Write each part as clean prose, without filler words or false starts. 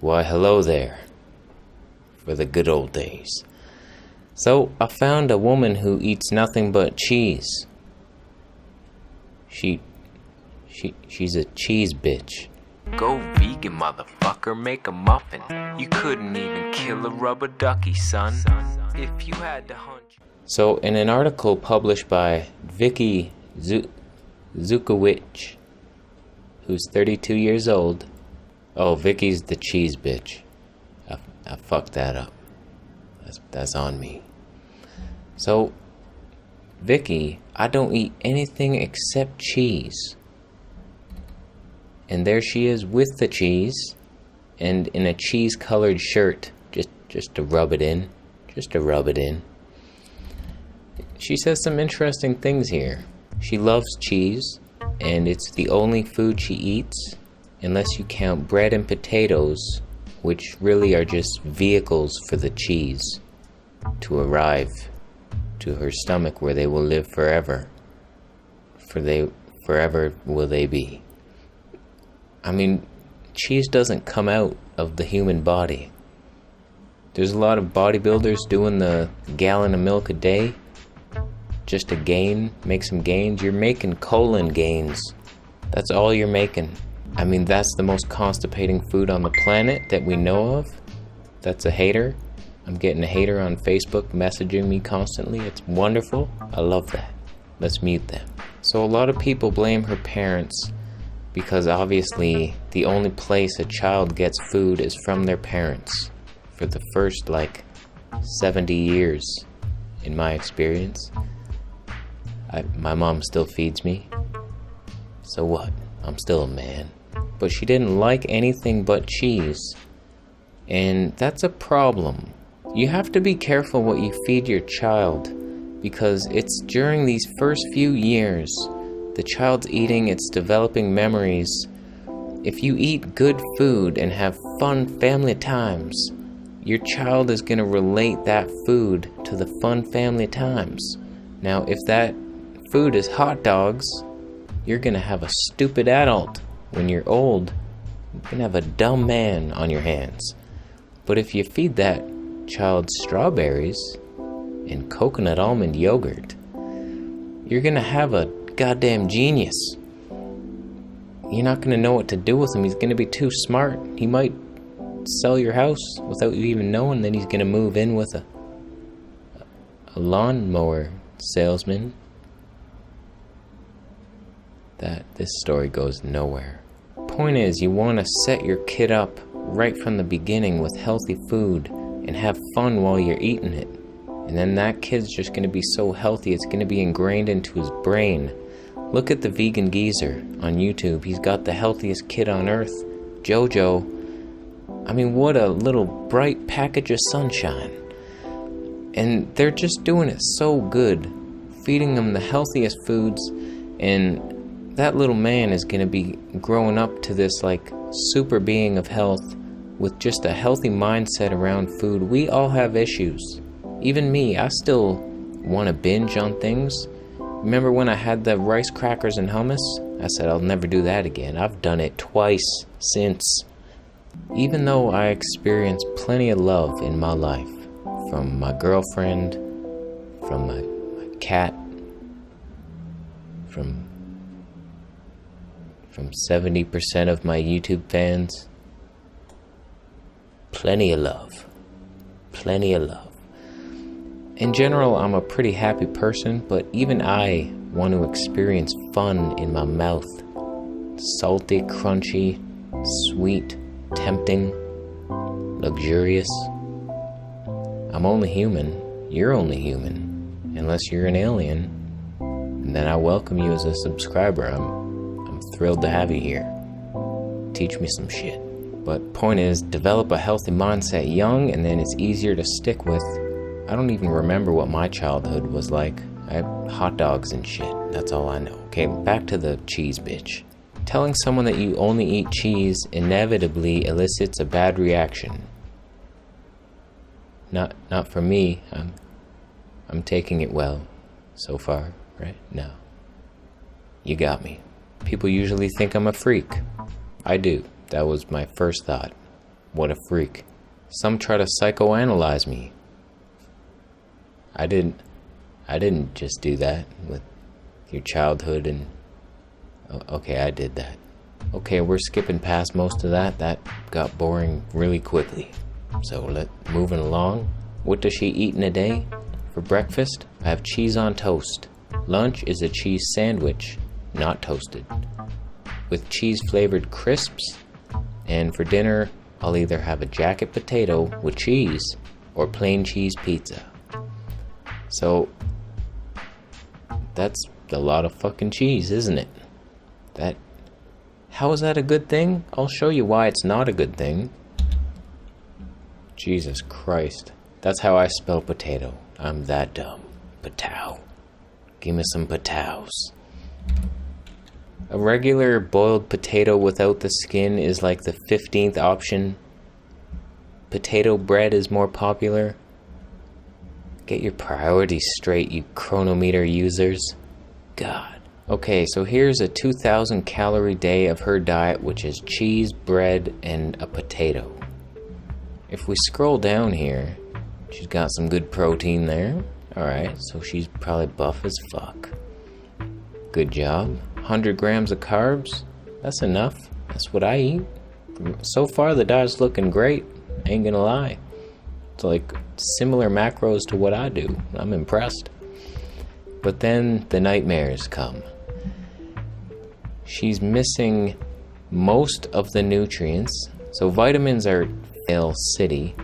Why, hello there. For the good old days. So, I found a woman who eats nothing but cheese. She's a cheese bitch. Go vegan, motherfucker, make a muffin. You couldn't even kill a rubber ducky, son. If you had to hunt... So, in an article published by Vicky Zukowicz, who's 32 years old. Oh, Vicky's the cheese bitch. I fucked that up. That's on me. So, Vicky, I don't eat anything except cheese. And there she is with the cheese, and in a cheese-colored shirt, just to rub it in. Just to rub it in. She says some interesting things here. She loves cheese, and it's the only food she eats, unless you count bread and potatoes, which really are just vehicles for the cheese to arrive to her stomach, where they will live forever. Forever will they be. I mean, cheese doesn't come out of the human body. There's a lot of bodybuilders doing the gallon of milk a day just to make some gains. You're making colon gains. That's all you're making. I mean, that's the most constipating food on the planet that we know of. That's a hater. I'm getting a hater on Facebook messaging me constantly. It's wonderful. I love that. Let's mute them. So a lot of people blame her parents because obviously the only place a child gets food is from their parents for the first 70 years, in my experience. My mom still feeds me. So what? I'm still a man. But she didn't like anything but cheese. And that's a problem. You have to be careful what you feed your child, because it's during these first few years the child's eating, it's developing memories. If you eat good food and have fun family times, your child is going to relate that food to the fun family times. Now, if that food is hot dogs, you're going to have a stupid adult. When you're old, you're going to have a dumb man on your hands. But if you feed that child strawberries and coconut almond yogurt, you're going to have a goddamn genius. You're not going to know what to do with him. He's going to be too smart. He might sell your house without you even knowing. Then he's going to move in with a lawnmower salesman. This story goes nowhere. Point is, you want to set your kid up right from the beginning with healthy food and have fun while you're eating it. And then that kid's just going to be so healthy, it's going to be ingrained into his brain. Look at the vegan geezer on YouTube. He's got the healthiest kid on earth, Jojo. I mean, what a little bright package of sunshine. And they're just doing it so good, feeding them the healthiest foods, and that little man is going to be growing up to this super being of health with just a healthy mindset around food. We all have issues. Even me, I still want to binge on things. Remember when I had the rice crackers and hummus? I said I'll never do that again. I've done it twice since. Even though I experienced plenty of love in my life, from my girlfriend, from my cat, from 70% of my YouTube fans. Plenty of love. Plenty of love. In general, I'm a pretty happy person, but even I want to experience fun in my mouth. Salty, crunchy, sweet, tempting, luxurious. I'm only human. You're only human. Unless you're an alien. And then I welcome you as a subscriber. I'm thrilled to have you here. Teach me some shit. But point is, develop a healthy mindset young, and then it's easier to stick with. I don't even remember what my childhood was like. I had hot dogs and shit. That's all I know. Okay, back to the cheese bitch. Telling someone that you only eat cheese inevitably elicits a bad reaction. Not for me. I'm taking it well so far, right? No. You got me. People usually think I'm a freak. I do. That was my first thought. What a freak. Some try to psychoanalyze me. I didn't just do that with your childhood and... Okay, I did that. Okay, we're skipping past most of that. That got boring really quickly. So moving along. What does she eat in a day? For breakfast, I have cheese on toast. Lunch is a cheese sandwich, not toasted, with cheese-flavored crisps. And for dinner, I'll either have a jacket potato with cheese or plain cheese pizza. So, that's a lot of fucking cheese, isn't it? How is that a good thing? I'll show you why it's not a good thing. Jesus Christ. That's how I spell potato. I'm that dumb. Patow. Give me some patows. A regular boiled potato without the skin is like the 15th option. Potato bread is more popular. Get your priorities straight, you chronometer users. God. Okay, so here's a 2,000 calorie day of her diet, which is cheese, bread, and a potato. If we scroll down here, she's got some good protein there. Alright, so she's probably buff as fuck. Good job. 100 grams of carbs. That's enough. That's what I eat. So far, the diet's looking great. Ain't gonna lie. It's like similar macros to what I do. I'm impressed. But then the nightmares come. She's missing most of the nutrients. So vitamins are fail city.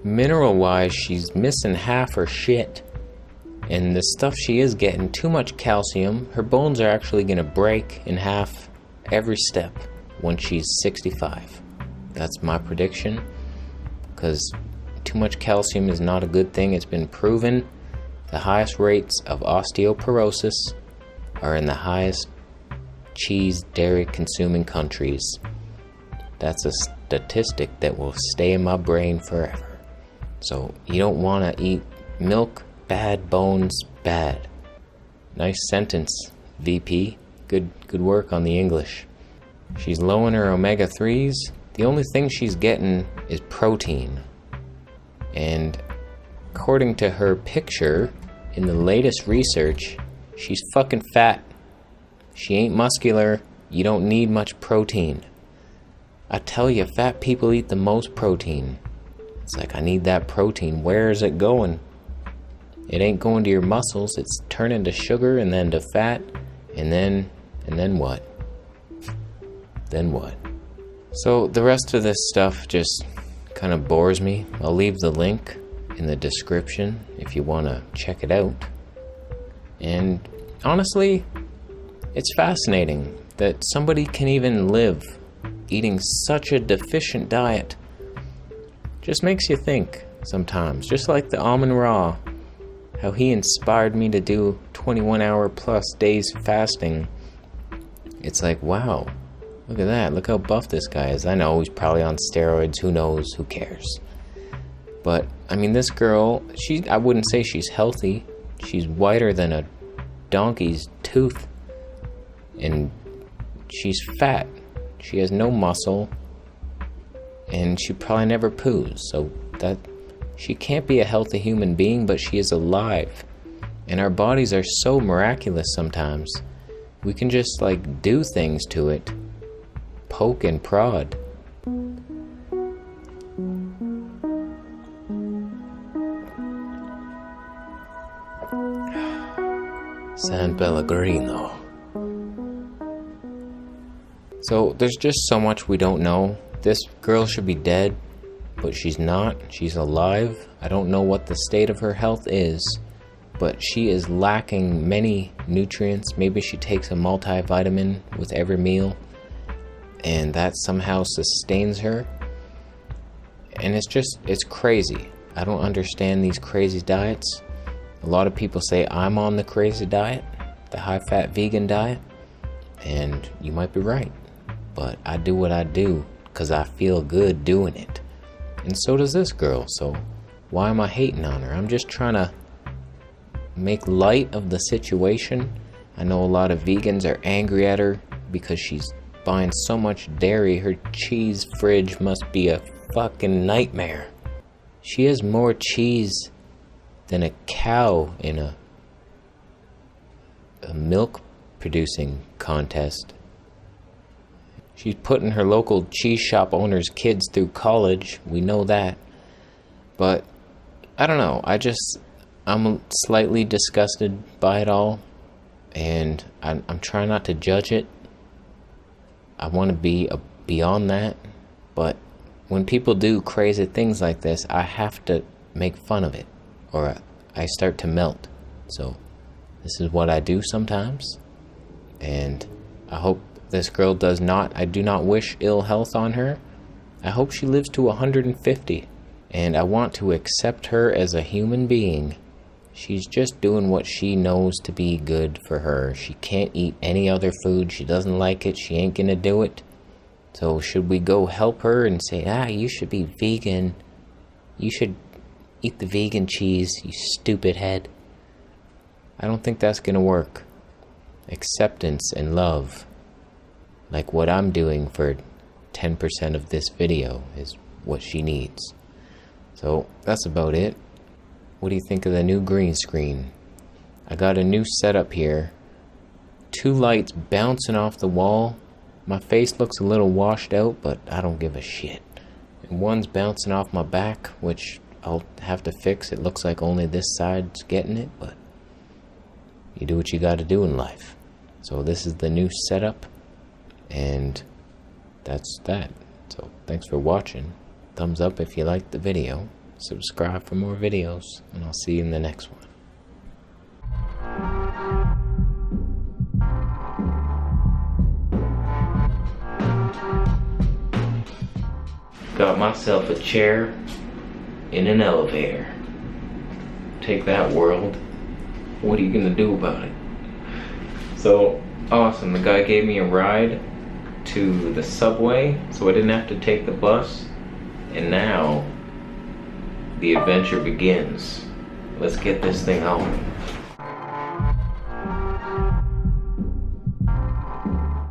Mineral-wise, she's missing half her shit. And the stuff she is getting, too much calcium. Her bones are actually going to break in half every step when she's 65. That's my prediction. Because too much calcium is not a good thing. It's been proven. The highest rates of osteoporosis are in the highest cheese, dairy consuming countries. That's a statistic that will stay in my brain forever. So you don't want to eat milk. Bad bones, bad. Nice sentence, VP. Good work on the English. She's low in her omega-3s. The only thing she's getting is protein. And according to her picture, in the latest research, she's fucking fat. She ain't muscular. You don't need much protein. I tell you, fat people eat the most protein. It's like, I need that protein. Where is it going? It ain't going to your muscles. It's turning to sugar and then to fat. And then what? Then what? So the rest of this stuff just kind of bores me. I'll leave the link in the description if you want to check it out. And honestly, it's fascinating that somebody can even live eating such a deficient diet. Just makes you think sometimes. Just like the Almond Raw, how he inspired me to do 21-hour plus days fasting. It's like, wow, look at that. Look how buff this guy is. I know he's probably on steroids. Who knows? Who cares? But, I mean, this girl, I wouldn't say she's healthy. She's whiter than a donkey's tooth. And she's fat. She has no muscle. And she probably never poos. So that she can't be a healthy human being, but she is alive. And our bodies are so miraculous sometimes. We can just like do things to it. Poke and prod. San Pellegrino. So there's just so much we don't know. This girl should be dead, but she's not. She's alive. I don't know what the state of her health is, but she is lacking many nutrients. Maybe she takes a multivitamin with every meal, and that somehow sustains her. And it's crazy. I don't understand these crazy diets. A lot of people say I'm on the crazy diet, the high-fat vegan diet, and you might be right. But I do what I do because I feel good doing it. And so does this girl, so why am I hating on her? I'm just trying to make light of the situation. I know a lot of vegans are angry at her because she's buying so much dairy. Her cheese fridge must be a fucking nightmare. She has more cheese than a cow in a milk producing contest. She's putting her local cheese shop owner's kids through college. We know that. But I don't know. I'm slightly disgusted by it all. And I'm trying not to judge it. I want to be beyond that. But when people do crazy things like this, I have to make fun of it, or I start to melt. So this is what I do sometimes. And I hope this girl does not. I do not wish ill health on her. I hope she lives to 150. And I want to accept her as a human being. She's just doing what she knows to be good for her. She can't eat any other food. She doesn't like it. She ain't gonna do it. So should we go help her and say, you should be vegan. You should eat the vegan cheese, you stupid head. I don't think that's gonna work. Acceptance and love, like what I'm doing for 10% of this video, is what she needs. So that's about it. What do you think of the new green screen? I got a new setup here. 2 lights bouncing off the wall. My face looks a little washed out, but I don't give a shit. And one's bouncing off my back, which I'll have to fix. It looks like only this side's getting it, but you do what you gotta do in life. So this is the new setup, and that's that. So thanks for watching. Thumbs up if you liked the video. Subscribe for more videos, and I'll see you in the next one. Got myself a chair in an elevator. Take that, world. What are you gonna do about it? So awesome, the guy gave me a ride to the subway, so I didn't have to take the bus. And now the adventure begins. Let's get this thing home.